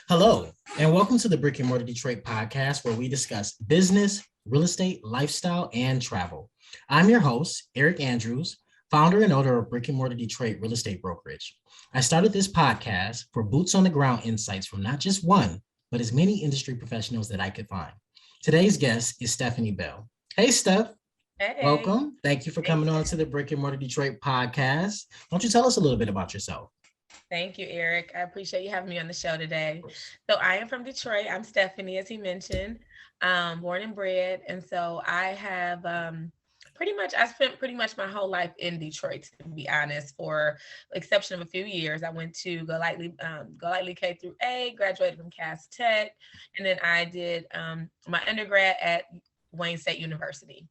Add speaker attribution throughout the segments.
Speaker 1: Hello, and welcome to the Brick and Mortar Detroit podcast, where we discuss business, real estate, lifestyle, and travel. I'm your host, Eric Andrews, founder and owner of Brick and Mortar Detroit Real Estate Brokerage. I started this podcast for boots on the ground insights from not just one, but as many industry professionals that I could find. Today's guest is Stephanie Bell. Hey, Steph.
Speaker 2: Hey,
Speaker 1: Welcome. Thank you for
Speaker 2: thank
Speaker 1: coming on to the Brick and Mortar Detroit podcast. Why don't you tell us a little bit about yourself?
Speaker 2: thank you, Eric. I appreciate you having me on the show today. So I am from Detroit. I'm Stephanie, as he mentioned, born and bred, and so I have I spent pretty much my whole life in Detroit, to be honest. For the exception of a few years, I went to Go Lightly K through A, graduated from Cass Tech, and then I did my undergrad at Wayne State University.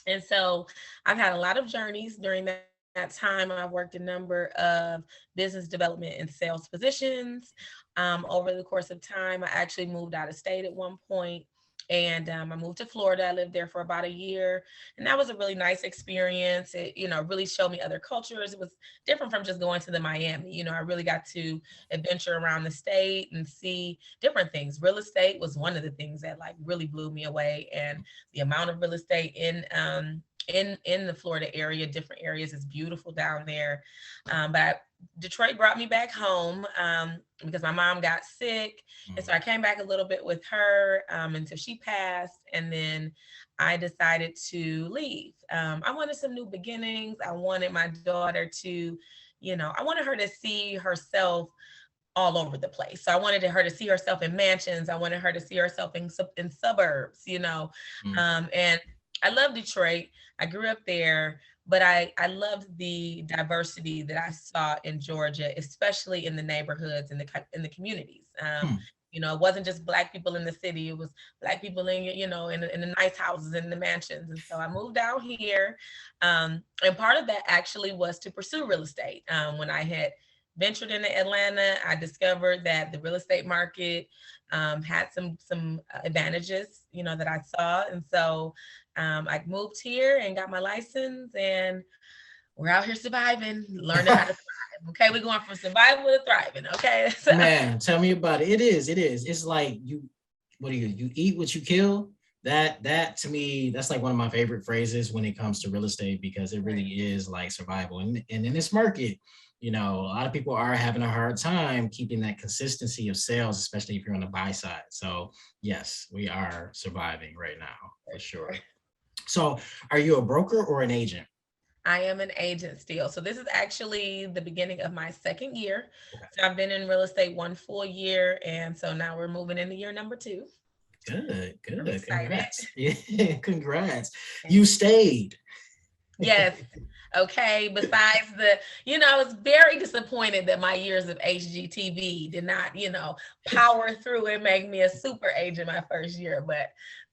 Speaker 2: And so I've had a lot of journeys during that time. I've worked a number of business development and sales positions. Over the course of time, I actually moved out of state at one point, and I moved to Florida. I lived there for about a year, and that was a really nice experience. It, really showed me other cultures. It was different from just going to the Miami. I really got to adventure around the state and see different things. Real estate was one of the things that like really blew me away, and the amount of real estate in the Florida area, different areas, is beautiful down there. But Detroit brought me back home because my mom got sick, and so I came back a little bit with her until she passed, and then I decided to leave. I wanted some new beginnings. I wanted my daughter to, I wanted her to see herself all over the place. So I wanted her to see herself in mansions. I wanted her to see herself in suburbs, and I love Detroit. I grew up there, but I loved the diversity that I saw in Georgia, especially in the neighborhoods and the communities.
Speaker 1: Hmm.
Speaker 2: It wasn't just Black people in the city; it was Black people in the nice houses and the mansions. And so I moved out here, and part of that actually was to pursue real estate. When I had ventured into Atlanta, I discovered that the real estate market had some advantages, that I saw, and so I moved here and got my license, and we're out here surviving, learning how to thrive. Okay, we're going from survival to thriving. Okay, so,
Speaker 1: Man, tell me about it. It is. It is. It's like what do you eat what you kill? That to me, that's like one of my favorite phrases when it comes to real estate, because it really
Speaker 2: right.
Speaker 1: is like survival. And in this market, a lot of people are having a hard time keeping that consistency of sales, especially if you're on the buy side. So yes, we are surviving right now for
Speaker 2: For
Speaker 1: sure.
Speaker 2: sure.
Speaker 1: So are you a broker or an agent?
Speaker 2: I am an agent still. So this is actually the beginning of my second year.
Speaker 1: Okay.
Speaker 2: So I've been in real estate one full year, and so now we're moving into year number two.
Speaker 1: Good,
Speaker 2: I'm
Speaker 1: good.
Speaker 2: excited.
Speaker 1: Congrats. Yeah, congrats. You stayed.
Speaker 2: Yes. Okay. Besides I was very disappointed that my years of HGTV did not, power through and make me a super agent my first year, but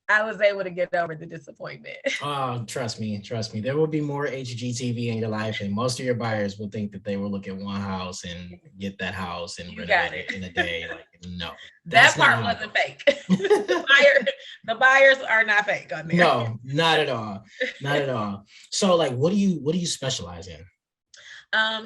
Speaker 2: I was able to get over the disappointment.
Speaker 1: Oh, trust me. There will be more HGTV in your life, and most of your buyers will think that they will look at one house and get that house and
Speaker 2: You
Speaker 1: renovate
Speaker 2: got
Speaker 1: it
Speaker 2: it.
Speaker 1: in a day. Like, no,
Speaker 2: That
Speaker 1: that's not
Speaker 2: part
Speaker 1: how it
Speaker 2: wasn't
Speaker 1: goes.
Speaker 2: fake. The buyers are not fake on there.
Speaker 1: No, not at all. Not at all. So, like, what do you specialize in?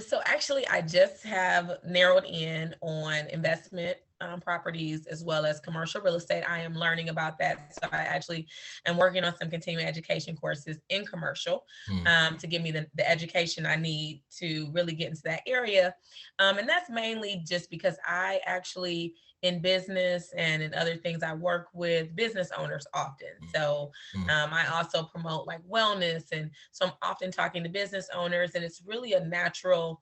Speaker 2: So actually, I just have narrowed in on investment properties as well as commercial real estate. I am learning about that. So I actually am working on some continuing education courses in commercial
Speaker 1: Hmm.
Speaker 2: to give me the education I need to really get into that area. And that's mainly just because I actually, in business and in other things, I work with business owners often. So
Speaker 1: Hmm.
Speaker 2: I also promote like wellness, and so I'm often talking to business owners, and it's really a natural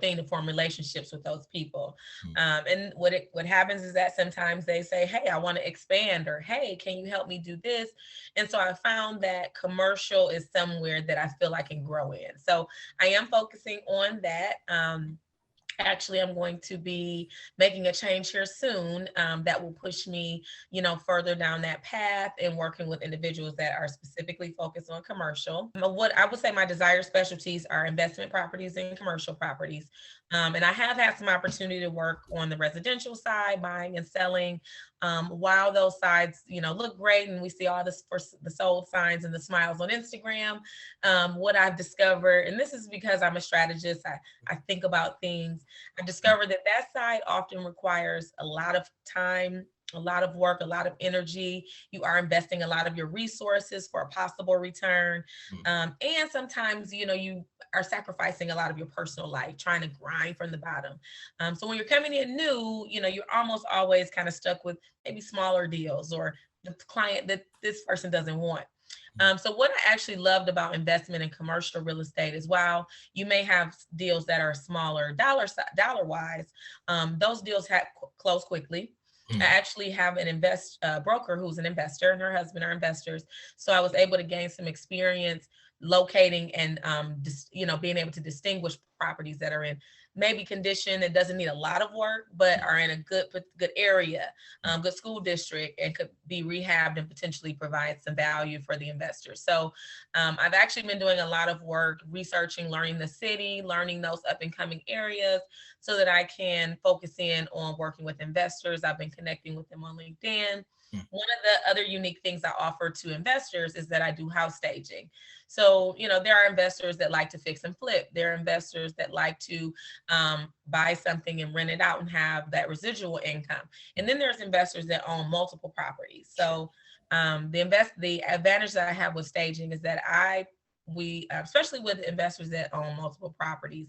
Speaker 2: thing to form relationships with those people.
Speaker 1: Hmm.
Speaker 2: And what happens is that sometimes they say, "Hey, I want to expand," or "Hey, can you help me do this?" And so I found that commercial is somewhere that I feel I can grow in. So I am focusing on that. Actually, I'm going to be making a change here soon that will push me, further down that path and working with individuals that are specifically focused on commercial. What I would say my desired specialties are investment properties and commercial properties. And I have had some opportunity to work on the residential side, buying and selling. While those sides, look great, and we see all this for the sold signs and the smiles on Instagram, what I've discovered, and this is because I'm a strategist, I think about things. I discovered that that side often requires a lot of time, a lot of work, a lot of energy. You are investing a lot of your resources for a possible return. And sometimes, you are sacrificing a lot of your personal life, trying to grind from the bottom. So when you're coming in new, you're almost always kind of stuck with maybe smaller deals or the client that this person doesn't want. So what I actually loved about investment in commercial real estate is while you may have deals that are smaller dollar wise, those deals close quickly. I actually have an broker who's an investor, and her husband are investors. So I was able to gain some experience locating and being able to distinguish properties that are in maybe condition that doesn't need a lot of work, but are in a good area, good school district, and could be rehabbed and potentially provide some value for the investors. So I've actually been doing a lot of work researching, learning the city, learning those up and coming areas so that I can focus in on working with investors. I've been connecting with them on LinkedIn. One of the other unique things I offer to investors is that I do house staging. So, there are investors that like to fix and flip. There are investors that like to buy something and rent it out and have that residual income. And then there's investors that own multiple properties. So the advantage that I have with staging is that we especially with investors that own multiple properties,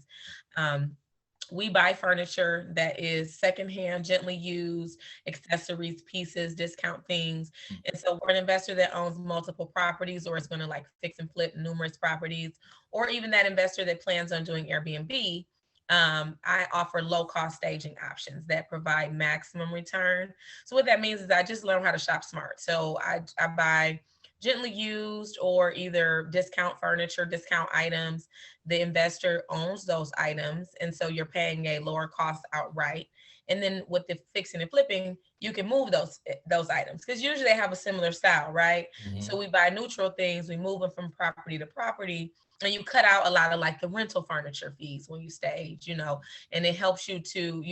Speaker 2: we buy furniture that is secondhand, gently used, accessories, pieces, discount things. And so we're an investor that owns multiple properties or is going to like fix and flip numerous properties, or even that investor that plans on doing Airbnb. I offer low cost staging options that provide maximum return. So what that means is I just learned how to shop smart. So I buy gently used or either discount furniture, discount items. The investor owns those items, and so you're paying a lower cost outright. And then with the fixing and flipping, you can move those items because usually they have a similar style, right? So we buy neutral things, we move them from property to property, and you cut out a lot of like the rental furniture fees when you stage, and it helps you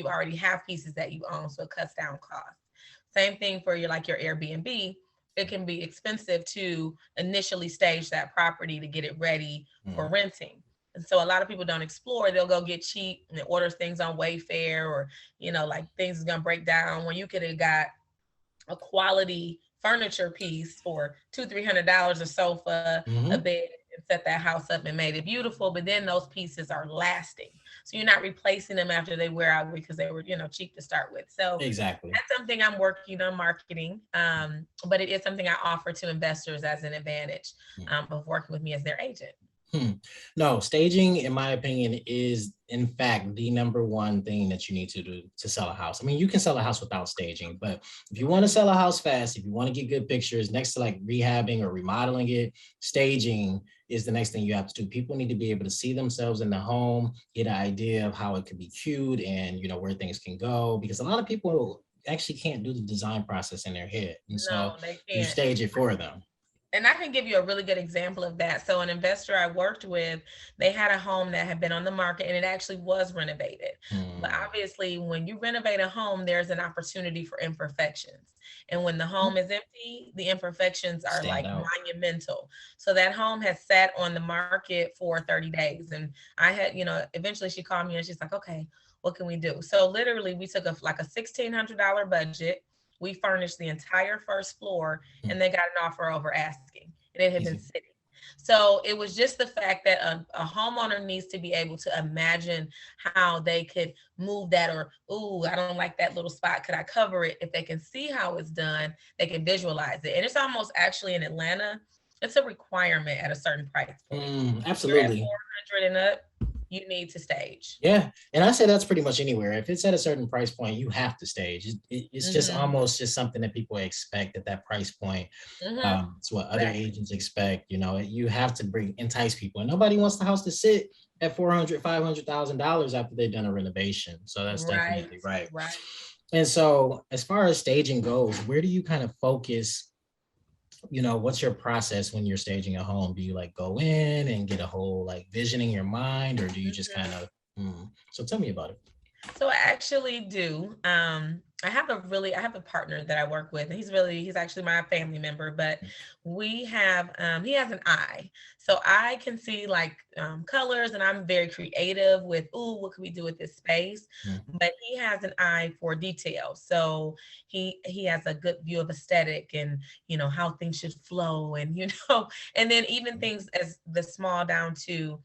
Speaker 2: already have pieces that you own, so it cuts down costs. Same thing for your Airbnb. It can be expensive to initially stage that property to get it ready for renting. And so a lot of people don't explore. They'll go get cheap and order things on Wayfair, or, like things is going to break down when you could have got a quality furniture piece for $200-300, a sofa, a bed, and set that house up and made it beautiful. But then those pieces are lasting. So you're not replacing them after they wear out because they were, cheap to start with. So
Speaker 1: Exactly.
Speaker 2: that's something I'm working on marketing. But it is something I offer to investors as an advantage of working with me as their agent.
Speaker 1: No, staging, in my opinion, is in fact the number one thing that you need to do to sell a house. I mean, you can sell a house without staging, but if you want to sell a house fast, if you want to get good pictures next to like rehabbing or remodeling it, staging is the next thing you have to do. People need to be able to see themselves in the home, get an idea of how it could be cute and, where things can go, because a lot of people actually can't do the design process in their head. And so
Speaker 2: No, they
Speaker 1: you
Speaker 2: can't.
Speaker 1: stage it for them.
Speaker 2: And I can give you a really good example of that. So an investor I worked with, they had a home that had been on the market and it actually was renovated. But obviously, when you renovate a home, there's an opportunity for imperfections. And when the home is empty, the imperfections are
Speaker 1: Stand
Speaker 2: like
Speaker 1: out.
Speaker 2: monumental. So that home has sat on the market for 30 days. And I had, eventually she called me and she's like, okay, what can we do? So literally we took a $1,600 budget. We furnished the entire first floor and they got an offer over asking. And it had been
Speaker 1: Easy.
Speaker 2: sitting. So it was just the fact that a homeowner needs to be able to imagine how they could move that, or, ooh, I don't like that little spot. Could I cover it? If they can see how it's done, they can visualize it. And it's almost actually in Atlanta, it's a requirement at a certain price point. You're at
Speaker 1: Absolutely.
Speaker 2: 400 and up, you need to stage.
Speaker 1: Yeah. And I say that's pretty much anywhere. If it's at a certain price point, you have to stage. It's just
Speaker 2: Mm-hmm.
Speaker 1: almost just something that people expect at that price point.
Speaker 2: Mm-hmm.
Speaker 1: It's what other
Speaker 2: Exactly.
Speaker 1: agents expect. You have to entice people. And nobody wants the house to sit at $400,000-500,000 after they've done a renovation. So that's
Speaker 2: Right.
Speaker 1: definitely right.
Speaker 2: Right.
Speaker 1: And so as far as staging goes, where do you kind of focus? What's your process when you're staging a home? Do you like go in and get a whole like vision in your mind, or do you just kind
Speaker 2: Mhm.
Speaker 1: of so tell me about it.
Speaker 2: So I actually do. I have a partner that I work with, and he's actually my family member, but he has an eye. So I can see like colors, and I'm very creative with, ooh, what can we do with this space?
Speaker 1: Mm,
Speaker 2: But he has an eye for detail. So he has a good view of aesthetic and, how things should flow, and, and then even things as the small down to,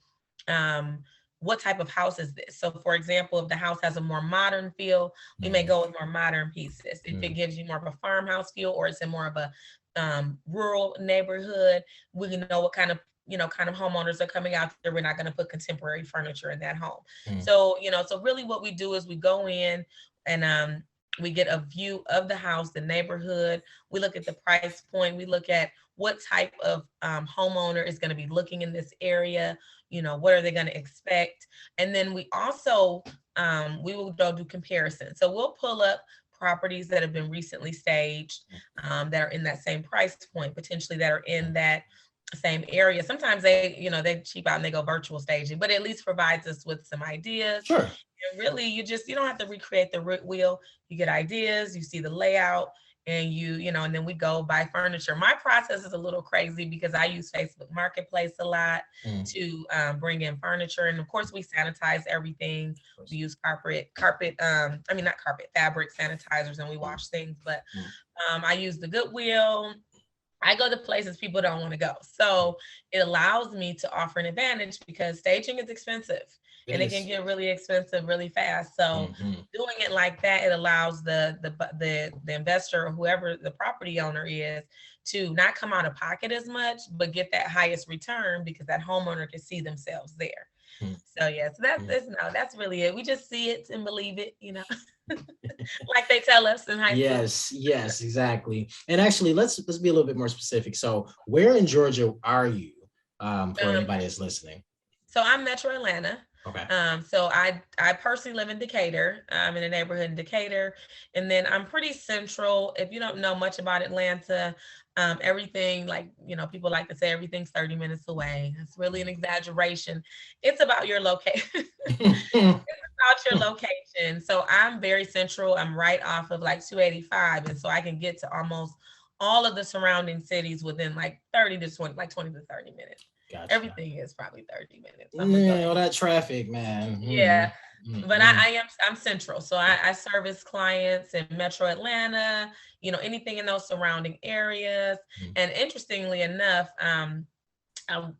Speaker 2: um, what type of house is this? So, for example, if the house has a more modern feel, we may
Speaker 1: mm,
Speaker 2: go with more modern pieces. If it
Speaker 1: mm,
Speaker 2: gives you more of a farmhouse feel, or it's in more of a rural neighborhood, we can know what kind of kind of homeowners are coming out there. We're not going to put contemporary furniture in that home.
Speaker 1: mm,
Speaker 2: So, so really, what we do is we go in and we get a view of the house, the neighborhood. We look at the price point. We look at what type of homeowner is going to be looking in this area. What are they going to expect? And then we also we will go do comparisons. So we'll pull up properties that have been recently staged, that are in that same price point, potentially that are in that same area. Sometimes they cheap out and they go virtual staging, but at least provides us with some ideas.
Speaker 1: sure.
Speaker 2: And really, you don't have to recreate the wheel. You get ideas, you see the layout, and and then we go buy furniture. My process is a little crazy because I use Facebook Marketplace a lot
Speaker 1: Mm,
Speaker 2: to bring in furniture, and of course we sanitize everything.
Speaker 1: of
Speaker 2: We
Speaker 1: course.
Speaker 2: use I mean not carpet, fabric sanitizers, and we
Speaker 1: Mm,
Speaker 2: wash things. But
Speaker 1: mm,
Speaker 2: I use the Goodwill. I go to places people don't want to go. So it allows me to offer an advantage because staging is expensive
Speaker 1: it
Speaker 2: and it can
Speaker 1: is.
Speaker 2: get really expensive really fast. So
Speaker 1: Mm-hmm.
Speaker 2: doing it like that, it allows the investor or whoever the property owner is to not come out of pocket as much, but get that highest return because that homeowner can see themselves there.
Speaker 1: Mm,
Speaker 2: So yeah, so that's
Speaker 1: mm.
Speaker 2: that's no, that's really it. We just see it and believe it, like they tell us in high school.
Speaker 1: Yes, yes, exactly. And actually, let's be a little bit more specific. So, where in Georgia are you? For
Speaker 2: Um,
Speaker 1: anybody that's listening.
Speaker 2: So I'm Metro Atlanta.
Speaker 1: Okay.
Speaker 2: So I personally live in Decatur. I'm in a neighborhood in Decatur, and then I'm pretty central. If you don't know much about Atlanta, everything like people like to say everything's 30 minutes away. It's really an exaggeration. It's about your location. About your location. So I'm very central. I'm right off of like 285, and so I can get to almost all of the surrounding cities within like 30 to 20, like 20 to 30 minutes.
Speaker 1: Gotcha.
Speaker 2: Everything is probably 30 minutes. I'm gonna go
Speaker 1: Yeah,
Speaker 2: ahead.
Speaker 1: all that traffic, man.
Speaker 2: Yeah, but
Speaker 1: Mm.
Speaker 2: I'm central, so I service clients in Metro Atlanta. Anything in those surrounding areas.
Speaker 1: Mm,
Speaker 2: And interestingly enough,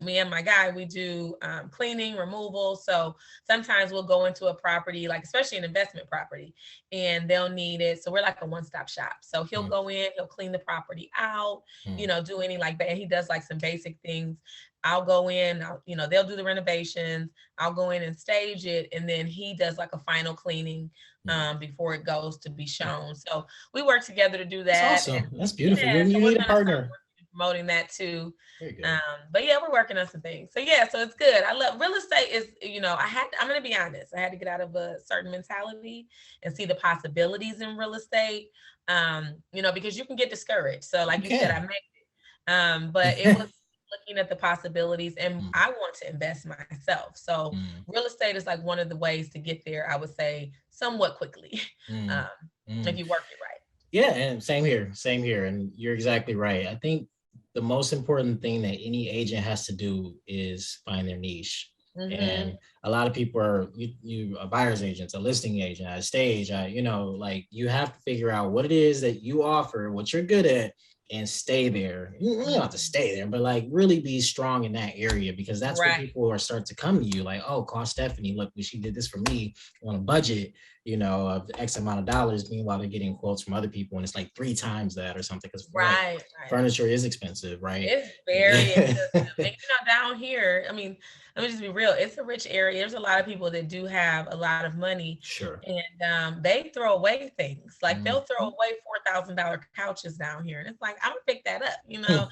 Speaker 2: me and my guy, we do cleaning, removal. So sometimes we'll go into a property, like especially an investment property, and they'll need it. So we're like a one-stop shop. So he'll
Speaker 1: mm,
Speaker 2: go in, he'll clean the property out,
Speaker 1: mm,
Speaker 2: do any like that. And he does like some basic things. I'll go in, they'll do the renovations. I'll go in and stage it, and then he does like a final cleaning
Speaker 1: mm.
Speaker 2: before it goes to be shown. So we work together to do
Speaker 1: That's
Speaker 2: that, and
Speaker 1: awesome. That's beautiful.
Speaker 2: yeah,
Speaker 1: You
Speaker 2: so we're
Speaker 1: need a
Speaker 2: gonna start
Speaker 1: partner.
Speaker 2: working, promoting that too.
Speaker 1: Very
Speaker 2: Um,
Speaker 1: good.
Speaker 2: but yeah, we're working on some things. So yeah, so it's good. I love real estate is, I'm gonna be honest. I had to get out of a certain mentality and see the possibilities in real estate. Because you can get discouraged. So
Speaker 1: You
Speaker 2: like you said, I
Speaker 1: can.
Speaker 2: made it. But it was looking at the possibilities, and
Speaker 1: Mm,
Speaker 2: I want to invest myself. So
Speaker 1: mm,
Speaker 2: real estate is like one of the ways to get there, I would say somewhat quickly.
Speaker 1: mm,
Speaker 2: Um, if
Speaker 1: mm.
Speaker 2: you work it right.
Speaker 1: Yeah, and same here. Same here. And you're exactly right. I think the most important thing that any agent has to do is find their niche.
Speaker 2: Mm-hmm.
Speaker 1: And a lot of people are you a buyer's agent, a listing agent, a stage, like you have to figure out what it is that you offer, what you're good at, and stay there. You don't have to
Speaker 2: Mm-hmm.
Speaker 1: stay there, but like really be strong in that area because that's where
Speaker 2: Right.
Speaker 1: people are start to come to you. Like, oh, call Stephanie. Look, she did this for me on a budget, of X amount of dollars. Meanwhile, they're getting quotes from other people, and it's like three times that or something. Because right,
Speaker 2: Right. Right.
Speaker 1: furniture is expensive, right?
Speaker 2: It's very expensive. And down here, I mean, let me just be real. It's a rich area. There's a lot of people that do have a lot of money,
Speaker 1: Sure.
Speaker 2: and they throw away things. Like they'll throw
Speaker 1: Mhm.
Speaker 2: away $4,000 couches down here, and it's like I'm gonna pick that up, so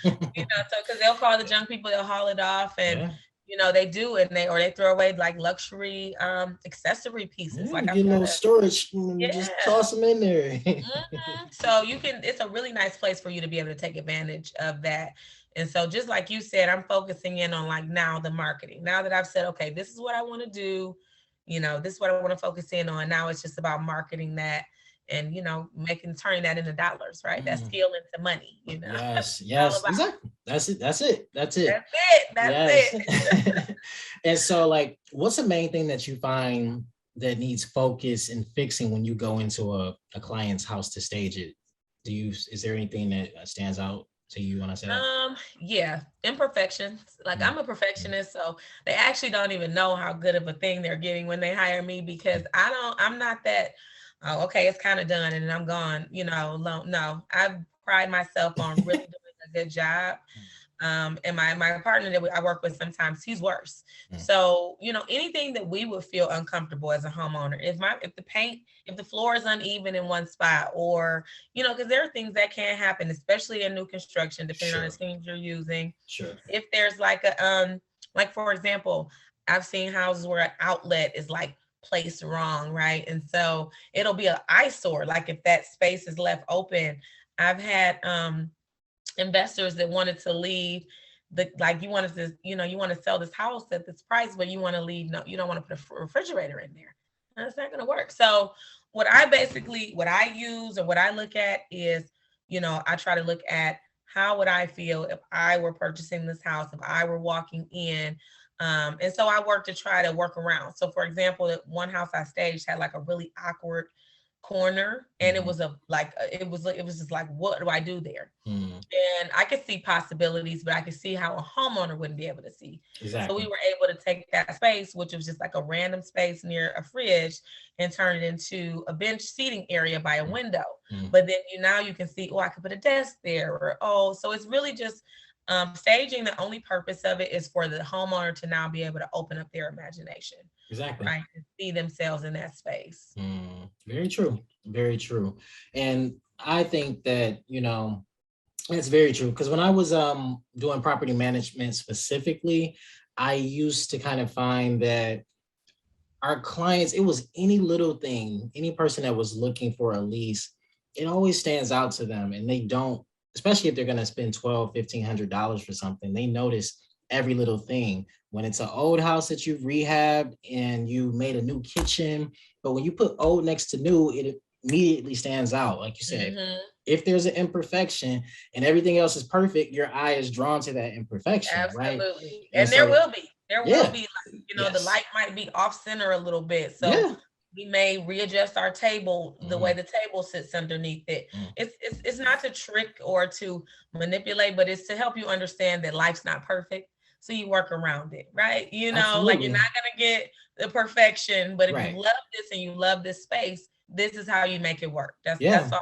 Speaker 2: because they'll call the junk people, they'll haul it off, and
Speaker 1: Yeah.
Speaker 2: they do, and they throw away like luxury accessory pieces.
Speaker 1: Yeah,
Speaker 2: Like I've
Speaker 1: get a
Speaker 2: got
Speaker 1: little
Speaker 2: a
Speaker 1: storage and just
Speaker 2: yeah.
Speaker 1: toss them in there.
Speaker 2: So it's a really nice place for you to be able to take advantage of that. And so just like you said, I'm focusing in on like now the marketing. Now that I've said, okay, this is what I want to do. this is what I want to focus in on. Now it's just about marketing that and, turning that into dollars, right? That
Speaker 1: Mm.
Speaker 2: skill into money,
Speaker 1: Yes,
Speaker 2: all
Speaker 1: yes,
Speaker 2: about.
Speaker 1: exactly. That's it. That's it. That's it.
Speaker 2: That's it. That's
Speaker 1: Yes.
Speaker 2: it.
Speaker 1: And so, like, what's the main thing that you find that needs focus and fixing when you go into a client's house to stage it? Is there anything that stands out to you when I say that?
Speaker 2: Yeah, imperfections. Like
Speaker 1: Mm,
Speaker 2: I'm a
Speaker 1: mm,
Speaker 2: perfectionist, so they actually don't even know how good of a thing they're getting when they hire me because I'm not that, oh, okay, it's kind of done and then I'm gone, no. I pride myself on really doing a good job. And my partner that I work with sometimes he's worse.
Speaker 1: mm,
Speaker 2: So anything that we would feel uncomfortable as a homeowner, if the floor is uneven in one spot, or because there are things that can happen, especially in new construction, depending on the
Speaker 1: sure,
Speaker 2: teams you're using.
Speaker 1: sure.
Speaker 2: If there's like for example, I've seen houses where an outlet is like placed wrong, right? And so it'll be an eyesore. Like if that space is left open, I've had investors that wanted to leave you wanted to you want to sell this house at this price, but you want to leave, no, you don't want to put a refrigerator in there. That's not going to work. So what I use or what I look at is, I try to look at how would I feel if I were purchasing this house, if I were walking in. And so I work to try to work around. So for example, one house I staged had like a really awkward corner, and it
Speaker 1: Mhm,
Speaker 2: was it was just like, what do I do there?
Speaker 1: mm,
Speaker 2: And I could see possibilities, but I could see how a homeowner wouldn't be able to see. So we
Speaker 1: exactly.
Speaker 2: were able to take that space, which was just like a random space near a fridge, and turn it into a bench seating area by a
Speaker 1: Mm,
Speaker 2: window.
Speaker 1: mm,
Speaker 2: But then now you can see, oh, I could put a desk there, or oh, so it's really just staging. The only purpose of it is for the homeowner to now be able to open up their imagination,
Speaker 1: exactly.
Speaker 2: right, and see themselves in that space.
Speaker 1: Very true. Very true. And I think that, it's very true because when I was doing property management specifically, I used to kind of find that our clients, it was any little thing, any person that was looking for a lease, it always stands out to them. And they don't, especially if they're going to spend $1,200, $1,500 for something, they notice every little thing. When it's an old house that you've rehabbed and you made a new kitchen, but when you put old next to new, it immediately stands out. Like you said,
Speaker 2: Hmm.
Speaker 1: if there's an imperfection and everything else is perfect, your eye is drawn to that imperfection, right?
Speaker 2: Absolutely.
Speaker 1: And
Speaker 2: And there
Speaker 1: so,
Speaker 2: will be. There will
Speaker 1: yeah,
Speaker 2: be like, the
Speaker 1: yes,
Speaker 2: light might be off center a little bit. So
Speaker 1: yeah.
Speaker 2: we may readjust our table the way
Speaker 1: Mm,
Speaker 2: the table sits underneath it.
Speaker 1: mm.
Speaker 2: It's not to trick or to manipulate, but it's to help you understand that life's not perfect. So you work around it, right? Like you're
Speaker 1: Absolutely.
Speaker 2: not gonna get the perfection, but if you
Speaker 1: Right.
Speaker 2: love this and you love this space, this is how you make it work. That's
Speaker 1: Yeah.
Speaker 2: all.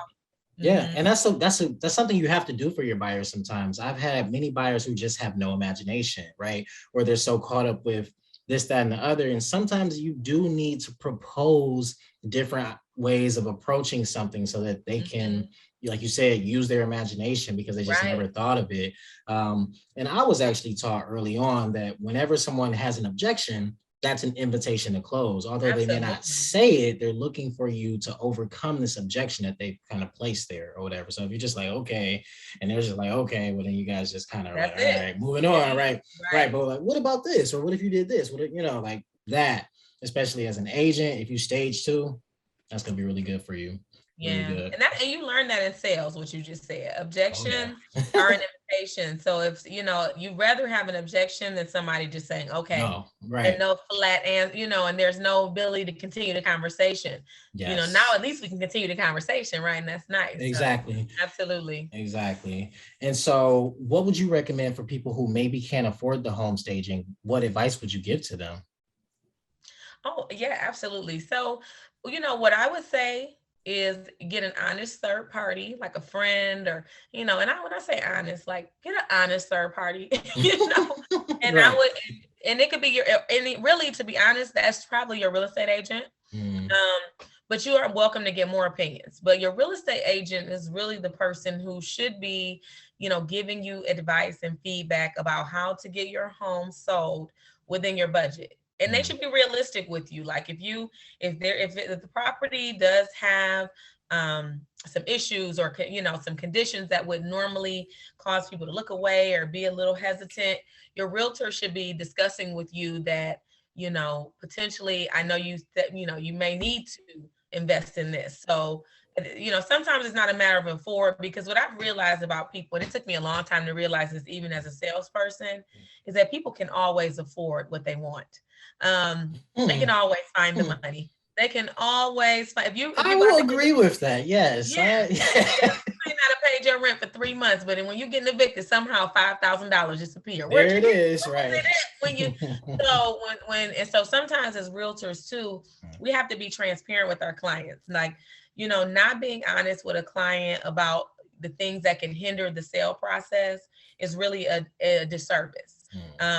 Speaker 1: Yeah.
Speaker 2: Hmm.
Speaker 1: And that's something you have to do for your buyers sometimes. I've had many buyers who just have no imagination, right? Or they're so caught up with this, that, and the other. And sometimes you do need to propose different ways of approaching something so that they can,
Speaker 2: Hmm.
Speaker 1: like you said, use their imagination because they just
Speaker 2: Right.
Speaker 1: never thought of it. And I was actually taught early on that whenever someone has an objection, that's an invitation to close. Although they may not
Speaker 2: Absolutely.
Speaker 1: say it, they're looking for you to overcome this objection that they've kind of placed there or whatever. So if you're just like, okay, and they're just like, okay, well then you guys just kind of like,
Speaker 2: That's
Speaker 1: all
Speaker 2: it.
Speaker 1: right, moving
Speaker 2: There
Speaker 1: on,
Speaker 2: you
Speaker 1: right? Right.
Speaker 2: right.
Speaker 1: But like, what about this? Or what if you did this? Like that, especially as an agent, if you stage two, that's gonna be really good for you. Really
Speaker 2: Yeah,
Speaker 1: good.
Speaker 2: and you learn that in sales, what you just said.
Speaker 1: Oh yeah.
Speaker 2: Objections are an invitation. So if you'd rather have an objection than somebody just saying okay,
Speaker 1: No,
Speaker 2: and
Speaker 1: right.
Speaker 2: no flat and and there's no ability to continue the conversation. Now
Speaker 1: Yes.
Speaker 2: at least we can continue the conversation, right? And that's nice. So
Speaker 1: Exactly.
Speaker 2: absolutely.
Speaker 1: Exactly. And so, what would you recommend for people who maybe can't afford the home staging? What advice would you give to them?
Speaker 2: Oh, yeah, absolutely. So, what I would say is get an honest third party, like a friend or, and when I say honest, like get an honest third party, and I
Speaker 1: Right.
Speaker 2: would, and it could be and really, to be honest, that's probably your real estate agent.
Speaker 1: Mm,
Speaker 2: But you are welcome to get more opinions. But your real estate agent is really the person who should be, giving you advice and feedback about how to get your home sold within your budget. And they
Speaker 1: mm,
Speaker 2: should be realistic with you. Like if the property does have some issues or some conditions that would normally cause people to look away or be a little hesitant, your realtor should be discussing with you that potentially, I know you that, you may need to invest in this. So, sometimes it's not a matter of afford, because what I've realized about people, and it took me a long time to realize this, even as a salesperson, is that people can always afford what they want. They can
Speaker 1: Hmm.
Speaker 2: always find the
Speaker 1: Hmm.
Speaker 2: money. They can always find, if
Speaker 1: I
Speaker 2: you're about
Speaker 1: will
Speaker 2: to get,
Speaker 1: agree with that. Yes.
Speaker 2: yeah, yeah, you may not have paid your rent for 3 months, but then when you get evicted, somehow $5,000 disappear. Where'd
Speaker 1: There
Speaker 2: you
Speaker 1: it
Speaker 2: get?
Speaker 1: is.
Speaker 2: What was
Speaker 1: Right.
Speaker 2: it at when you? So and so sometimes as realtors too, we have to be transparent with our clients. Like, not being honest with a client about the things that can hinder the sale process is really a disservice.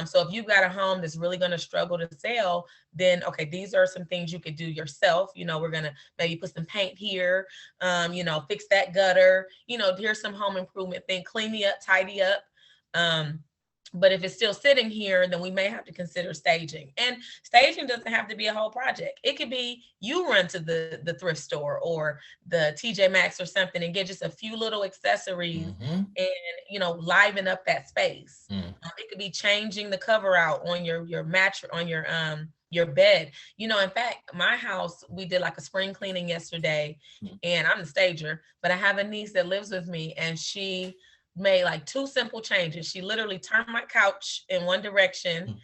Speaker 2: So if you've got a home that's really going to struggle to sell, then okay, these are some things you could do yourself. We're gonna maybe put some paint here, fix that gutter, here's some home improvement thing, clean me up, tidy up. Um, but if it's still sitting here, then we may have to consider staging. And staging doesn't have to be a whole project. It could be you run to the thrift store or the TJ Maxx or something and get just a few little accessories
Speaker 1: Hmm.
Speaker 2: and liven up that space.
Speaker 1: Hmm.
Speaker 2: It could be changing the cover out on your mattress, on your bed. In fact, my house, we did like a spring cleaning yesterday, and I'm the stager, but I have a niece that lives with me, and she made like two simple changes. She literally turned my couch in one direction,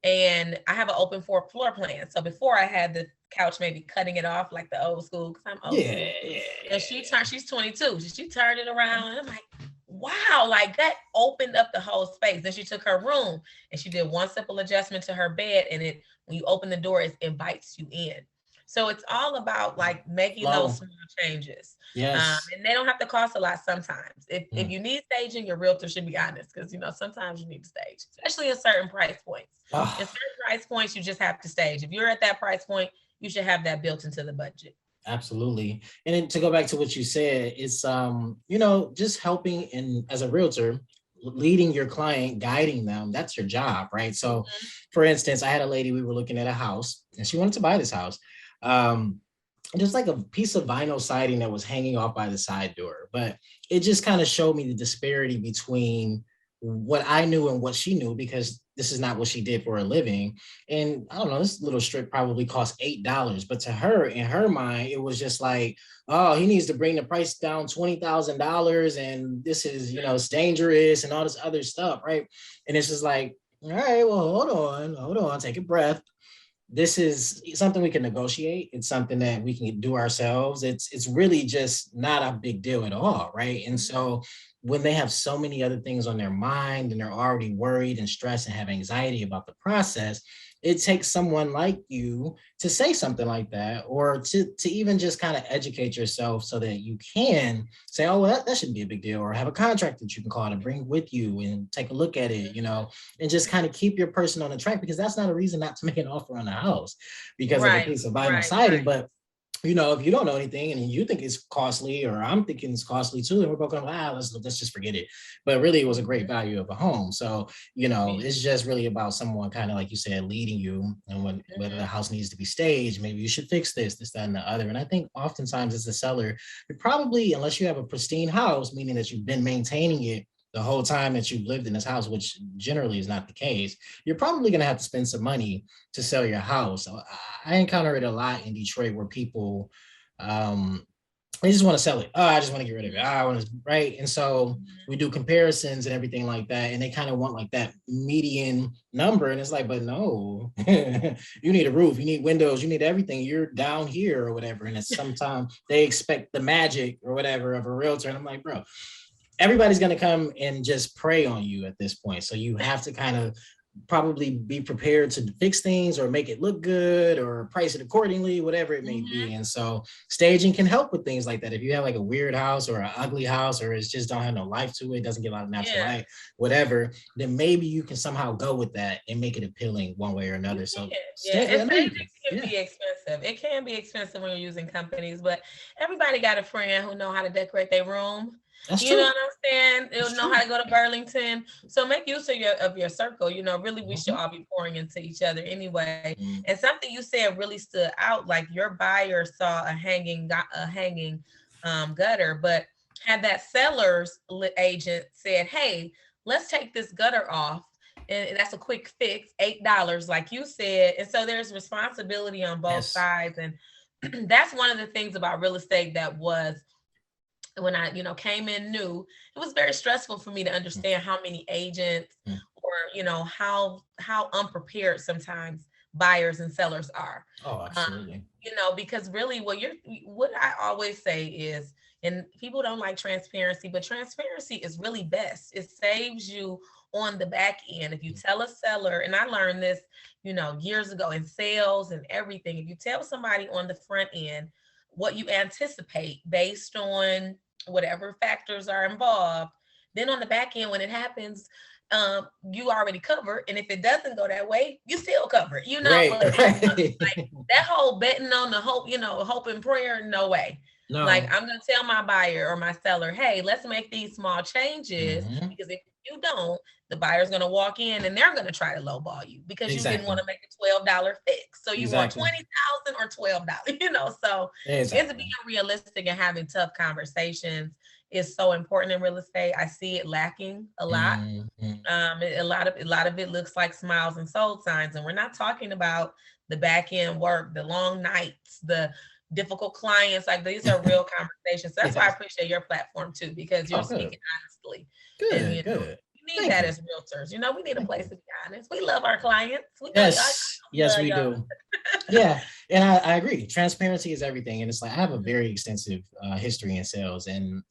Speaker 2: and I have an open floor plan. So before I had the couch maybe cutting it off like the old school, because I'm old
Speaker 1: Yeah.
Speaker 2: school.
Speaker 1: Yeah.
Speaker 2: And she's 22. She turned it around, and I'm like, wow, like that opened up the whole space. Then she took her room and she did one simple adjustment to her bed, and it, when you open the door, it invites you in. So it's all about like making those
Speaker 1: Flow.
Speaker 2: small changes.
Speaker 1: Yes.
Speaker 2: And they don't have to cost a lot sometimes. If
Speaker 1: Mm.
Speaker 2: you need staging, your realtor should be honest, because sometimes you need to stage, especially at certain price points. In
Speaker 1: Ah,
Speaker 2: certain price points, you just have to stage. If you're at that price point, you should have that built into the budget.
Speaker 1: absolutely. And then to go back to what you said, it's just helping in as a realtor, leading your client, guiding them. That's your job, right? So for instance, I had a lady, we were looking at a house and she wanted to buy this house. Um, just like a piece of vinyl siding that was hanging off by the side door. But it just kind of showed me the disparity between what I knew and what she knew, because this is not what she did for a living. And I don't know, this little strip probably cost $8, but to her, in her mind, it was just like, oh, he needs to bring the price down $20,000, and this is, it's dangerous and all this other stuff, right? And it's just like, all right, well, hold on, take a breath. This is something we can negotiate. It's something that we can do ourselves. It's really just not a big deal at all, right? And so when they have so many other things on their mind and they're already worried and stressed and have anxiety about the process, it takes someone like you to say something like that, or to even just kind of educate yourself so that you can say, oh, well, that shouldn't be a big deal, or have a contract that you can call to bring with you and take a look at it, and just kind of keep your person on the track, because that's not a reason not to make an offer on a house because of a
Speaker 2: Right,
Speaker 1: piece of vinyl
Speaker 2: right,
Speaker 1: siding.
Speaker 2: right.
Speaker 1: But if you don't know anything and you think it's costly, or I'm thinking it's costly too, and we're both going, let's just forget it. But really, it was a great value of a home. So,
Speaker 2: Yeah.
Speaker 1: it's just really about someone kind of like you said, leading you, and whether the house needs to be staged, maybe you should fix this, that, and the other. And I think oftentimes as a seller, you're probably, unless you have a pristine house, meaning that you've been maintaining it the whole time that you've lived in this house, which generally is not the case, you're probably going to have to spend some money to sell your house. So I encounter it a lot in Detroit where people, um, they just want to sell it. Oh, I just want to get rid of it. I want to, right. And so we do comparisons and everything like that. And they kind of want like that median number. And it's like, but no, you need a roof, you need windows, you need everything. You're down here or whatever. And it's sometimes they expect the magic or whatever of a realtor. And I'm like, bro, everybody's going to come and just prey on you at this point. So you have to kind of probably be prepared to fix things or make it look good or price it accordingly, whatever it may
Speaker 2: Mm-hmm.
Speaker 1: be. And so staging can help with things like that. If you have like a weird house or an ugly house, or it's just don't have no life to it, doesn't get a lot of natural
Speaker 2: Yeah.
Speaker 1: light, whatever, then maybe you can somehow go with that and make it appealing one way or
Speaker 2: You
Speaker 1: another. So
Speaker 2: can, yeah,
Speaker 1: stay,
Speaker 2: and
Speaker 1: I know you
Speaker 2: staging
Speaker 1: can.
Speaker 2: can
Speaker 1: Yeah,
Speaker 2: be expensive. It can be expensive when you're using companies, but everybody got a friend who know how to decorate their room.
Speaker 1: that's
Speaker 2: You know
Speaker 1: true.
Speaker 2: what I'm saying?
Speaker 1: That's
Speaker 2: They'll know
Speaker 1: true.
Speaker 2: how to go to Burlington. So make use of your circle. Really, we should
Speaker 1: Mm-hmm.
Speaker 2: all be pouring into each other anyway.
Speaker 1: Mm-hmm.
Speaker 2: And something you said really stood out. Like your buyer saw a hanging gutter, but had that seller's agent said, "Hey, let's take this gutter off." and that's a quick fix, $8, like you said. And so there's responsibility on both
Speaker 1: Yes.
Speaker 2: sides. And that's one of the things about real estate that was when I, came in new, it was very stressful for me to
Speaker 1: Mm,
Speaker 2: understand how many agents
Speaker 1: mm.
Speaker 2: or, how unprepared sometimes buyers and sellers are.
Speaker 1: Oh,
Speaker 2: Um,
Speaker 1: absolutely.
Speaker 2: because really what I always say is, and people don't like transparency, but transparency is really best. It saves you on the back end. If you
Speaker 1: Mm,
Speaker 2: tell a seller, and I learned this, years ago in sales and everything, if you tell somebody on the front end what you anticipate based on whatever factors are involved, then on the back end, when it happens, you already covered. And if it doesn't go that way, you still covered,
Speaker 1: right,
Speaker 2: but
Speaker 1: right.
Speaker 2: like that whole betting on the hope, hope and prayer, no way. Like
Speaker 1: No.
Speaker 2: I'm gonna tell my buyer or my seller, hey, let's make these small changes,
Speaker 1: Hmm.
Speaker 2: because if you don't, the buyer's gonna walk in and they're gonna try to lowball you because you didn't want
Speaker 1: Exactly.
Speaker 2: to make a $12 fix. So you want
Speaker 1: Exactly.
Speaker 2: 20,000 or $12, So it's being
Speaker 1: Exactly.
Speaker 2: realistic and having tough conversations is so important in real estate. I see it lacking a lot.
Speaker 1: Hmm.
Speaker 2: A lot of it looks like smiles and sold signs, and we're not talking about the back end work, the long nights, the difficult clients. Like these are real conversations. So that's why I
Speaker 1: Yes.
Speaker 2: appreciate your platform too, because you're
Speaker 1: Oh, good.
Speaker 2: speaking honestly, and
Speaker 1: Good. Good.
Speaker 2: we need
Speaker 1: Thank
Speaker 2: that
Speaker 1: you.
Speaker 2: as realtors. We need a
Speaker 1: Thank
Speaker 2: place
Speaker 1: you.
Speaker 2: to be honest. We love our clients. We know y'all
Speaker 1: Yes. Yes,
Speaker 2: love
Speaker 1: we
Speaker 2: y'all.
Speaker 1: do. Yeah, and I agree. Transparency is everything, and it's like I have a very extensive history in sales, and